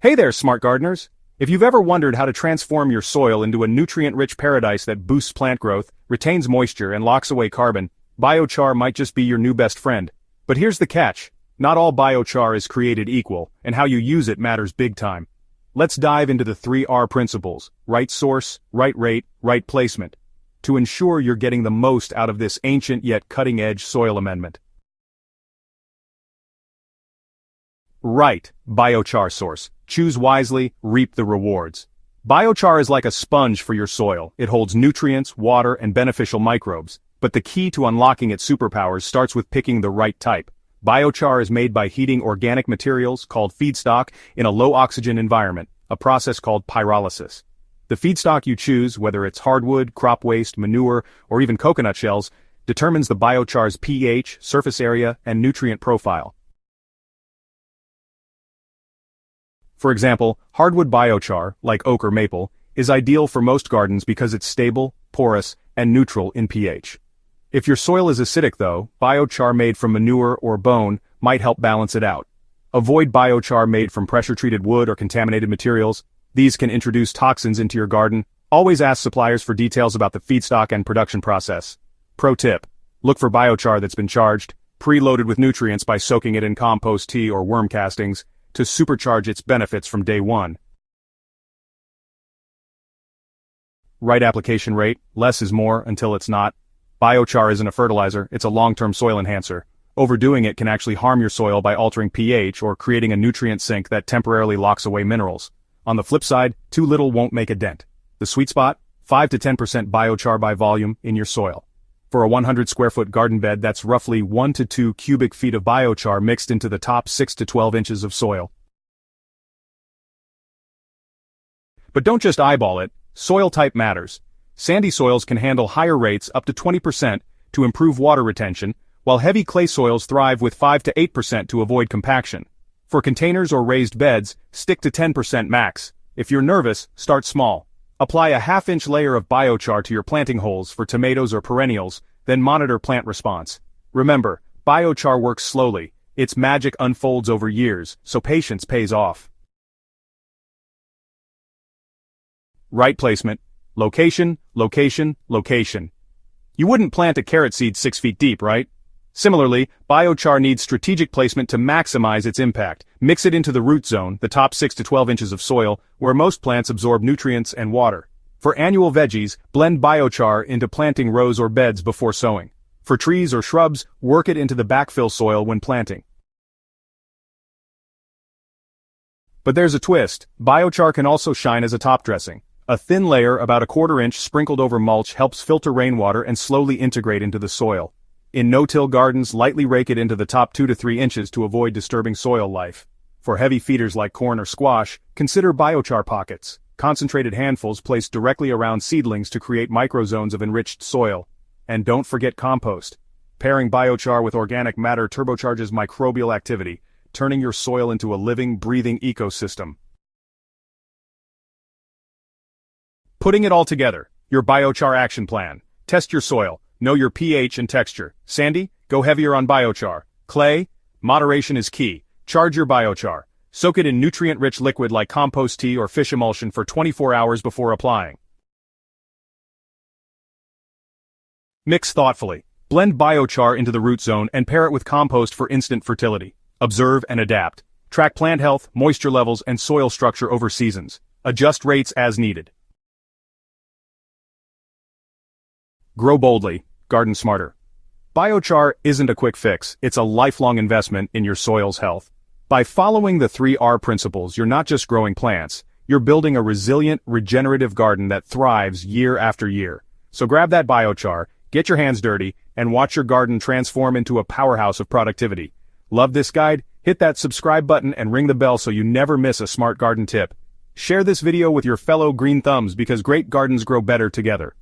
Hey there, smart gardeners! If you've ever wondered how to transform your soil into a nutrient-rich paradise that boosts plant growth, retains moisture, and locks away carbon, biochar might just be your new best friend. But here's the catch. Not all biochar is created equal, and how you use it matters big time. Let's dive into the 3R principles: right source, right rate, right placement, to ensure you're getting the most out of this ancient yet cutting-edge soil amendment. Right, biochar source. Choose wisely, reap the rewards. Biochar is like a sponge for your soil. It holds nutrients, water, and beneficial microbes. But the key to unlocking its superpowers starts with picking the right type. Biochar is made by heating organic materials, called feedstock, in a low-oxygen environment, a process called pyrolysis. The feedstock you choose, whether it's hardwood, crop waste, manure, or even coconut shells, determines the biochar's pH, surface area, and nutrient profile. For example, hardwood biochar, like oak or maple, is ideal for most gardens because it's stable, porous, and neutral in pH. If your soil is acidic though, biochar made from manure or bone might help balance it out. Avoid biochar made from pressure-treated wood or contaminated materials. These can introduce toxins into your garden. Always ask suppliers for details about the feedstock and production process. Pro tip: look for biochar that's been charged, preloaded with nutrients by soaking it in compost tea or worm castings, to supercharge its benefits from day one. Right application rate: less is more until it's not. Biochar isn't a fertilizer, it's a long-term soil enhancer. Overdoing it can actually harm your soil by altering pH or creating a nutrient sink that temporarily locks away minerals. On the flip side, too little won't make a dent. The sweet spot: 5 to 10% biochar by volume in your soil. For a 100 square foot garden bed, that's roughly 1 to 2 cubic feet of biochar mixed into the top 6 to 12 inches of soil. But don't just eyeball it, soil type matters. Sandy soils can handle higher rates up to 20% to improve water retention, while heavy clay soils thrive with 5 to 8% to avoid compaction. For containers or raised beds, stick to 10% max. If you're nervous, start small. Apply a half-inch layer of biochar to your planting holes for tomatoes or perennials, then monitor plant response. Remember, biochar works slowly. Its magic unfolds over years, so patience pays off. Right placement: location, location, location. You wouldn't plant a carrot seed 6 feet deep, right? Similarly, biochar needs strategic placement to maximize its impact. Mix it into the root zone, the top 6 to 12 inches of soil, where most plants absorb nutrients and water. For annual veggies, blend biochar into planting rows or beds before sowing. For trees or shrubs, work it into the backfill soil when planting. But there's a twist: biochar can also shine as a top dressing. A thin layer about a 1/4 inch sprinkled over mulch helps filter rainwater and slowly integrate into the soil. In no-till gardens, lightly rake it into the top 2 to 3 inches to avoid disturbing soil life. For heavy feeders like corn or squash, consider biochar pockets, concentrated handfuls placed directly around seedlings to create microzones of enriched soil. And don't forget compost. Pairing biochar with organic matter turbocharges microbial activity, turning your soil into a living, breathing ecosystem. Putting it all together: your biochar action plan. Test your soil. Know your pH and texture. Sandy? Go heavier on biochar. Clay? Moderation is key. Charge your biochar. Soak it in nutrient-rich liquid like compost tea or fish emulsion for 24 hours before applying. Mix thoughtfully. Blend biochar into the root zone and pair it with compost for instant fertility. Observe and adapt. Track plant health, moisture levels, and soil structure over seasons. Adjust rates as needed. Grow boldly, garden smarter. Biochar isn't a quick fix, it's a lifelong investment in your soil's health. By following the 3R principles, you're not just growing plants, you're building a resilient, regenerative garden that thrives year after year. So grab that biochar, get your hands dirty, and watch your garden transform into a powerhouse of productivity. Love this guide? Hit that subscribe button and ring the bell so you never miss a smart garden tip. Share this video with your fellow green thumbs because great gardens grow better together.